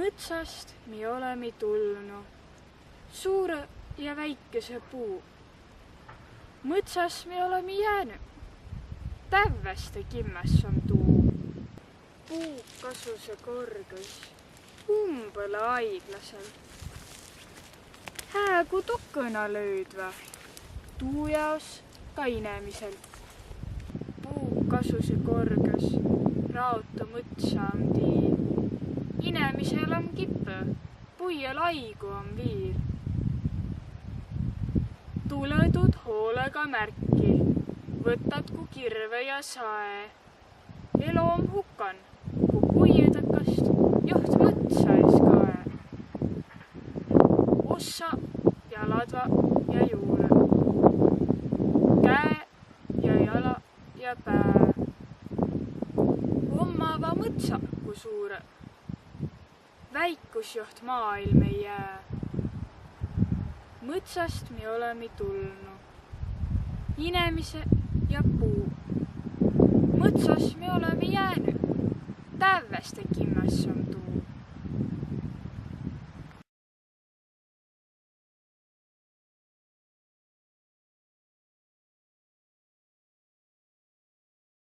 Mõtsast mi olemi tulnu, suure ja väikese puu. Mõtsas mi olemi jääny, tävväste kimmäs on tuu. Puu kasuse korgõs, umbõle aiglasel. Häägu tukõna löödvä, tuu jaos ka inemisel. Puu kasuse korgõs, raotu mõtsa on tii. Inemisel on kippõ, puiel aigu on viil. Tulõdud hoolega märki, võtad ku kirve ja sae. Elo on hukan, ku puiedõkast joht mõtsa ees kae. Ossa ja ladva ja juure, käe ja jala ja pää. Ommava mõtsa ku suure, väikus joht maailm ei jää. Mõtsast mi olemi tulnu, inemise ja puu. Mõtsas mi olemi jääny, tävväste kimmäs on tuu.